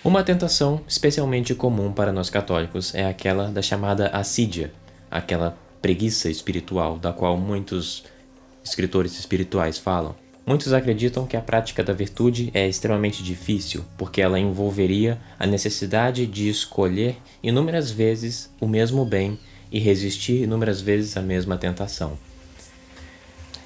Uma tentação especialmente comum para nós católicos é aquela da chamada assídia, aquela preguiça espiritual da qual muitos escritores espirituais falam. Muitos acreditam que a prática da virtude é extremamente difícil, porque ela envolveria a necessidade de escolher inúmeras vezes o mesmo bem e resistir inúmeras vezes à mesma tentação.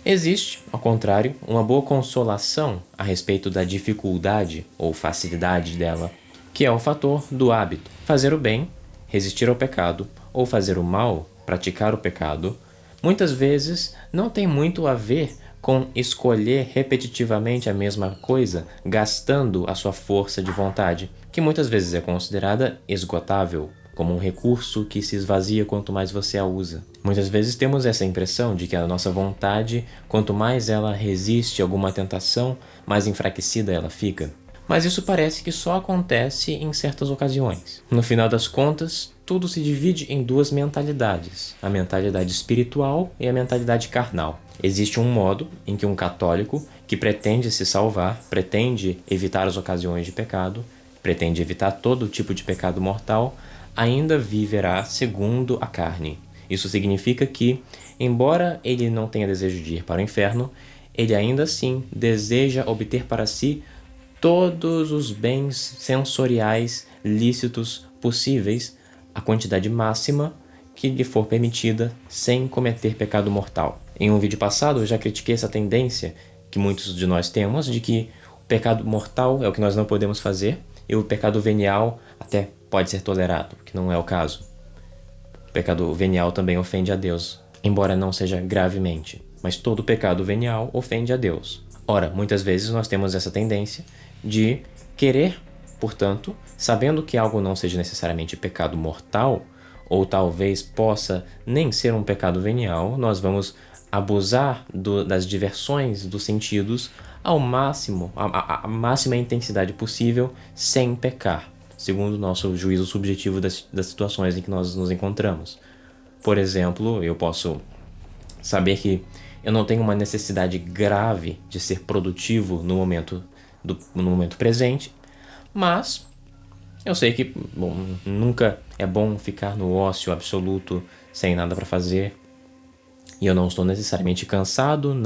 Existe, ao contrário, uma boa consolação a respeito da dificuldade ou facilidade dela, que é o fator do hábito. Fazer o bem, resistir ao pecado, ou fazer o mal, praticar o pecado, muitas vezes não tem muito a ver com escolher repetitivamente a mesma coisa, gastando a sua força de vontade, que muitas vezes é considerada esgotável, como um recurso que se esvazia quanto mais você a usa. Muitas vezes temos essa impressão de que a nossa vontade, quanto mais ela resiste a alguma tentação, mais enfraquecida ela fica. Mas isso parece que só acontece em certas ocasiões. No final das contas, tudo se divide em duas mentalidades, a mentalidade espiritual e a mentalidade carnal. Existe um modo em que um católico que pretende se salvar, pretende evitar as ocasiões de pecado, pretende evitar todo tipo de pecado mortal, ainda viverá segundo a carne. Isso significa que, embora ele não tenha desejo de ir para o inferno, ele ainda assim deseja obter para si todos os bens sensoriais lícitos possíveis, a quantidade máxima que lhe for permitida sem cometer pecado mortal. Em um vídeo passado eu já critiquei essa tendência que muitos de nós temos de que o pecado mortal é o que nós não podemos fazer e o pecado venial até pode ser tolerado, que não é o caso. O pecado venial também ofende a Deus, embora não seja gravemente, mas todo pecado venial ofende a Deus. Ora, muitas vezes nós temos essa tendência de querer, portanto, sabendo que algo não seja necessariamente pecado mortal, ou talvez possa nem ser um pecado venial, nós vamos abusar das diversões dos sentidos ao máximo, a máxima intensidade possível, sem pecar, segundo o nosso juízo subjetivo das situações em que nós nos encontramos. Por exemplo, eu posso saber que eu não tenho uma necessidade grave de ser produtivo no momento presente, mas eu sei que nunca é bom ficar no ócio absoluto sem nada para fazer, e eu não estou necessariamente cansado,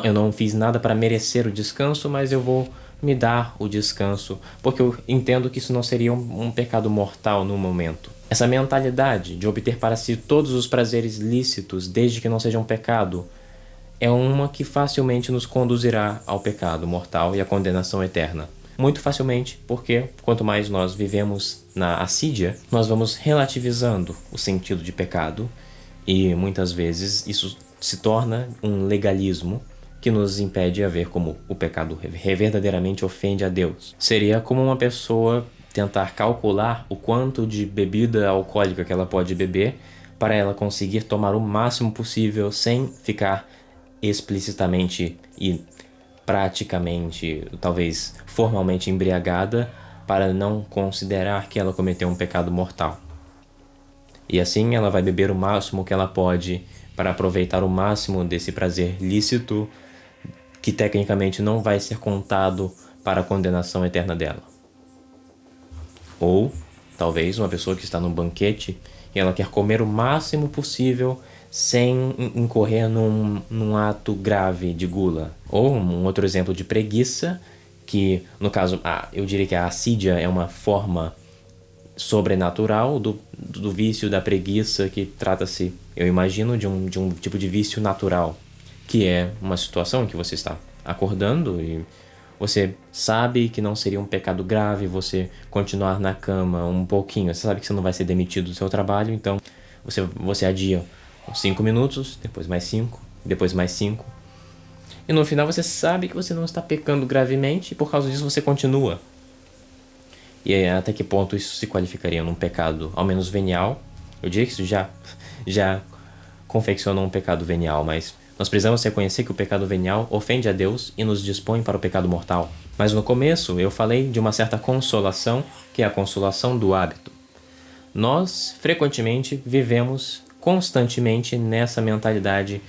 eu não fiz nada para merecer o descanso, mas eu vou me dar o descanso, porque eu entendo que isso não seria um pecado mortal no momento. Essa mentalidade de obter para si todos os prazeres lícitos, desde que não seja um pecado, é uma que facilmente nos conduzirá ao pecado mortal e à condenação eterna. Muito facilmente, porque quanto mais nós vivemos na assídia, nós vamos relativizando o sentido de pecado e muitas vezes isso se torna um legalismo que nos impede a ver como o pecado verdadeiramente ofende a Deus. Seria como uma pessoa tentar calcular o quanto de bebida alcoólica que ela pode beber para ela conseguir tomar o máximo possível sem ficar explicitamente e praticamente, talvez formalmente embriagada, para não considerar que ela cometeu um pecado mortal. E assim ela vai beber o máximo que ela pode para aproveitar o máximo desse prazer lícito que tecnicamente não vai ser contado para a condenação eterna dela. Ou talvez uma pessoa que está num banquete e ela quer comer o máximo possível sem incorrer num ato grave de gula. Ou um outro exemplo de preguiça, que no caso, eu diria que a assídia é uma forma sobrenatural do vício da preguiça, que trata-se, eu imagino, de um tipo de vício natural, que é uma situação em que você está acordando e você sabe que não seria um pecado grave você continuar na cama um pouquinho. Você sabe que você não vai ser demitido do seu trabalho, então você adia 5 minutos, depois mais 5, depois mais 5. E no final você sabe que você não está pecando gravemente e por causa disso você continua. E aí, até que ponto isso se qualificaria num pecado ao menos venial? Eu diria que isso já confeccionou um pecado venial, mas nós precisamos reconhecer que o pecado venial ofende a Deus e nos dispõe para o pecado mortal. Mas no começo eu falei de uma certa consolação, que é a consolação do hábito. Nós, frequentemente, vivemos constantemente nessa mentalidade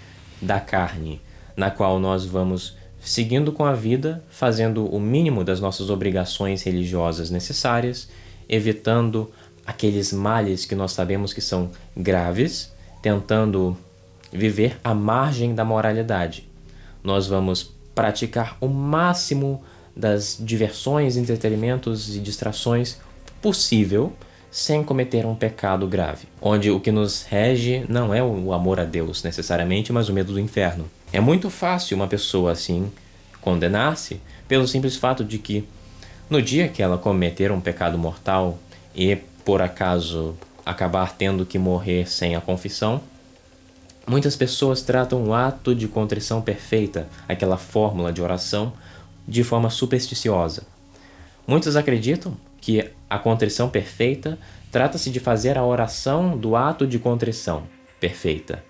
da carne, na qual nós vamos seguindo com a vida, fazendo o mínimo das nossas obrigações religiosas necessárias, evitando aqueles males que nós sabemos que são graves, tentando viver à margem da moralidade. Nós vamos praticar o máximo das diversões, entretenimentos e distrações possível, sem cometer um pecado grave, onde o que nos rege não é o amor a Deus necessariamente, mas o medo do inferno. É muito fácil uma pessoa assim condenar-se pelo simples fato de que no dia que ela cometer um pecado mortal e por acaso acabar tendo que morrer sem a confissão, muitas pessoas tratam o ato de contrição perfeita, aquela fórmula de oração, de forma supersticiosa. Muitos acreditam que a contrição perfeita trata-se de fazer a oração do ato de contrição perfeita.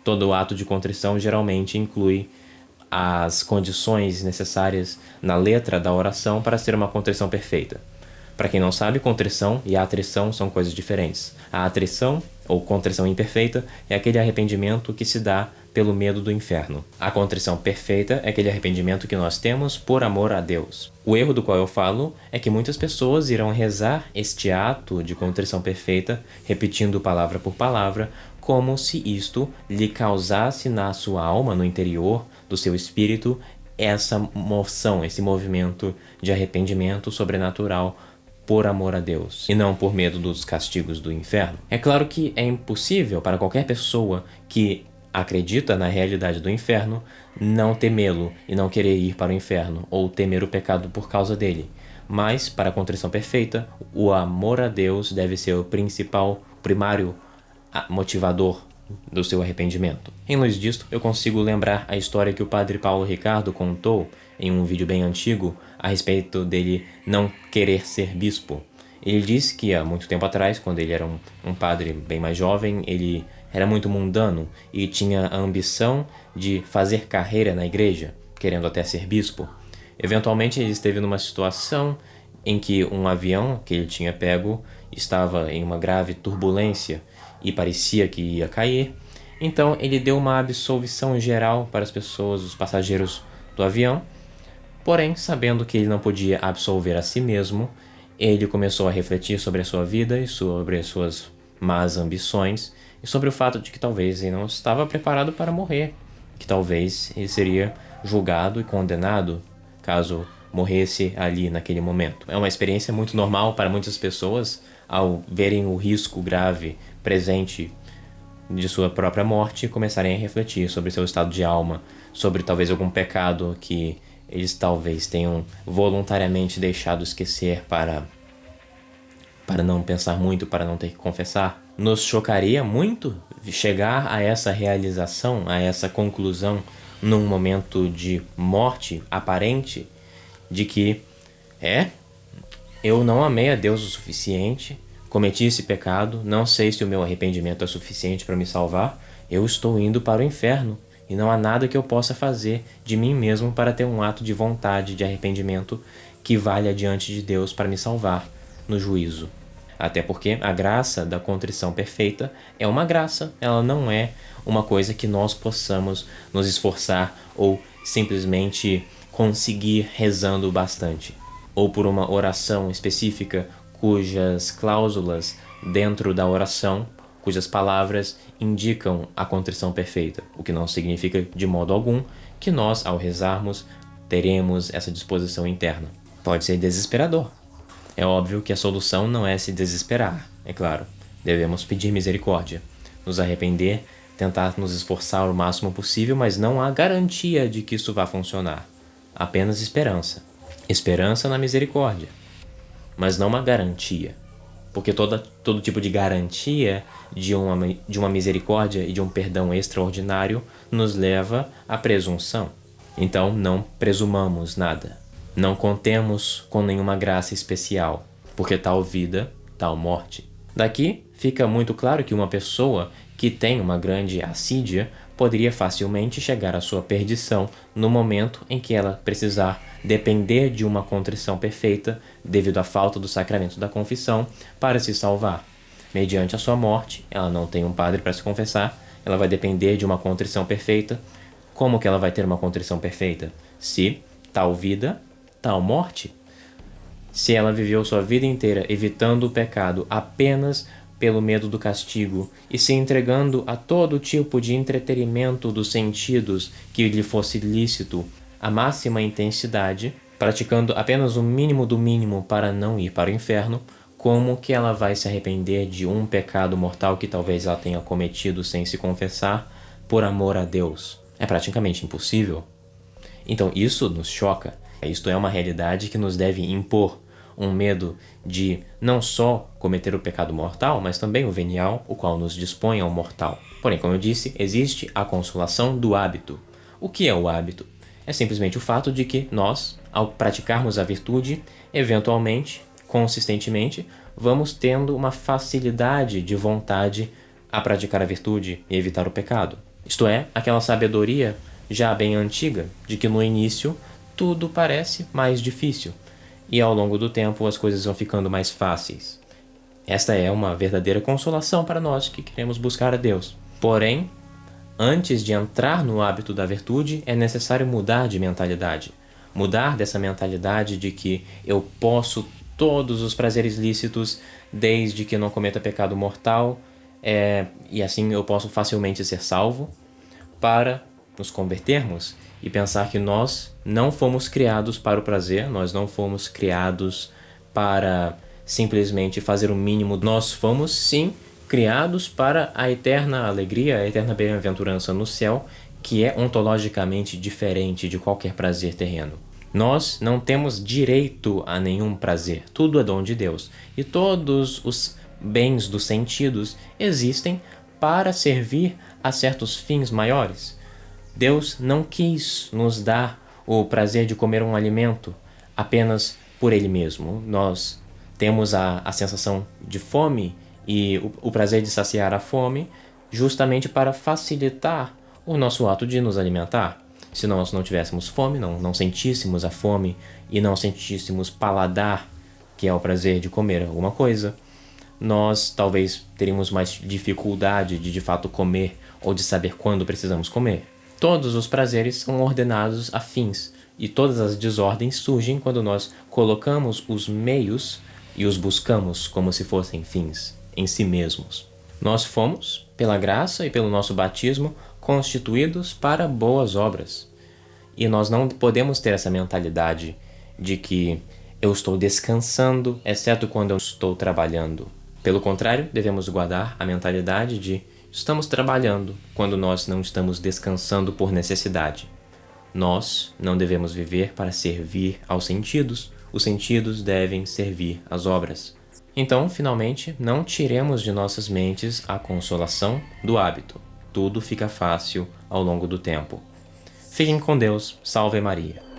Todo ato de contrição geralmente inclui as condições necessárias na letra da oração para ser uma contrição perfeita. Para quem não sabe, contrição e atrição são coisas diferentes. A atrição, ou contrição imperfeita, é aquele arrependimento que se dá pelo medo do inferno. A contrição perfeita é aquele arrependimento que nós temos por amor a Deus. O erro do qual eu falo é que muitas pessoas irão rezar este ato de contrição perfeita, repetindo palavra por palavra, como se isto lhe causasse na sua alma, no interior do seu espírito, essa moção, esse movimento de arrependimento sobrenatural por amor a Deus, e não por medo dos castigos do inferno. É claro que é impossível para qualquer pessoa que acredita na realidade do inferno não temê-lo e não querer ir para o inferno, ou temer o pecado por causa dele. Mas, para a contrição perfeita, o amor a Deus deve ser o principal, primário motivador do seu arrependimento. Em luz disto, eu consigo lembrar a história que o padre Paulo Ricardo contou em um vídeo bem antigo a respeito dele não querer ser bispo. Ele disse que há muito tempo atrás, quando ele era um padre bem mais jovem, ele era muito mundano e tinha a ambição de fazer carreira na igreja, querendo até ser bispo. Eventualmente ele esteve numa situação em que um avião que ele tinha pego estava em uma grave turbulência e parecia que ia cair. Então ele deu uma absolvição geral para as pessoas, os passageiros do avião. Porém, sabendo que ele não podia absolver a si mesmo, ele começou a refletir sobre a sua vida e sobre as suas más ambições e sobre o fato de que talvez ele não estava preparado para morrer, que talvez ele seria julgado e condenado caso morresse ali naquele momento. É uma experiência muito normal para muitas pessoas, ao verem o risco grave presente de sua própria morte, começarem a refletir sobre seu estado de alma, sobre talvez algum pecado que eles talvez tenham voluntariamente deixado esquecer para não pensar muito, para não ter que confessar. Nos chocaria muito chegar a essa realização, a essa conclusão, num momento de morte aparente, de que eu não amei a Deus o suficiente, cometi esse pecado, não sei se o meu arrependimento é suficiente para me salvar, eu estou indo para o inferno. E não há nada que eu possa fazer de mim mesmo para ter um ato de vontade, de arrependimento que valha diante de Deus para me salvar no juízo. Até porque a graça da contrição perfeita é uma graça, ela não é uma coisa que nós possamos nos esforçar ou simplesmente conseguir rezando bastante. Ou por uma oração específica cujas cláusulas dentro da oração, cujas palavras indicam a contrição perfeita, o que não significa de modo algum que nós, ao rezarmos, teremos essa disposição interna. Pode ser desesperador. É óbvio que a solução não é se desesperar, é claro. Devemos pedir misericórdia, nos arrepender, tentar nos esforçar o máximo possível, mas não há garantia de que isso vá funcionar. Apenas esperança. Esperança na misericórdia, mas não uma garantia. Porque todo tipo de garantia de uma misericórdia e de um perdão extraordinário nos leva à presunção. Então não presumamos nada. Não contemos com nenhuma graça especial, porque tal vida, tal morte. Daqui fica muito claro que uma pessoa que tem uma grande assídia poderia facilmente chegar à sua perdição no momento em que ela precisar depender de uma contrição perfeita devido à falta do sacramento da confissão para se salvar. Mediante a sua morte, ela não tem um padre para se confessar, ela vai depender de uma contrição perfeita, Como que ela vai ter uma contrição perfeita? Se tal vida, tal morte. Se ela viveu sua vida inteira evitando o pecado apenas pelo medo do castigo e se entregando a todo tipo de entretenimento dos sentidos que lhe fosse lícito, a máxima intensidade, praticando apenas o mínimo do mínimo para não ir para o inferno, como que ela vai se arrepender de um pecado mortal que talvez ela tenha cometido sem se confessar por amor a Deus? É praticamente impossível. Então isso nos choca. Isto é uma realidade que nos deve impor um medo de não só cometer o pecado mortal, mas também o venial, o qual nos dispõe ao mortal. Porém, como eu disse, existe a consolação do hábito. O que é o hábito? É simplesmente o fato de que nós, ao praticarmos a virtude, eventualmente, consistentemente, vamos tendo uma facilidade de vontade a praticar a virtude e evitar o pecado. Isto é, aquela sabedoria já bem antiga, de que no início tudo parece mais difícil e ao longo do tempo as coisas vão ficando mais fáceis. Esta é uma verdadeira consolação para nós que queremos buscar a Deus. Porém, antes de entrar no hábito da virtude, é necessário mudar de mentalidade. Mudar dessa mentalidade de que eu posso todos os prazeres lícitos desde que não cometa pecado mortal e assim eu posso facilmente ser salvo, para nos convertermos e pensar que nós não fomos criados para o prazer, nós não fomos criados para simplesmente fazer o mínimo. Nós fomos, sim, criados para a eterna alegria, a eterna bem-aventurança no céu, que é ontologicamente diferente de qualquer prazer terreno. Nós não temos direito a nenhum prazer, tudo é dom de Deus. E todos os bens dos sentidos existem para servir a certos fins maiores. Deus não quis nos dar o prazer de comer um alimento apenas por ele mesmo. Nós temos a sensação de fome e o prazer de saciar a fome justamente para facilitar o nosso ato de nos alimentar. Se nós não tivéssemos fome, não sentíssemos a fome e não sentíssemos paladar, que é o prazer de comer alguma coisa, nós talvez teríamos mais dificuldade de fato comer ou de saber quando precisamos comer. Todos os prazeres são ordenados a fins, e todas as desordens surgem quando nós colocamos os meios e os buscamos como se fossem fins em si mesmos. Nós fomos, pela graça e pelo nosso batismo, constituídos para boas obras. E nós não podemos ter essa mentalidade de que eu estou descansando, exceto quando eu estou trabalhando. Pelo contrário, devemos guardar a mentalidade de estamos trabalhando quando nós não estamos descansando por necessidade. Nós não devemos viver para servir aos sentidos, os sentidos devem servir às obras. Então, finalmente, não tiremos de nossas mentes a consolação do hábito. Tudo fica fácil ao longo do tempo. Fiquem com Deus, salve Maria.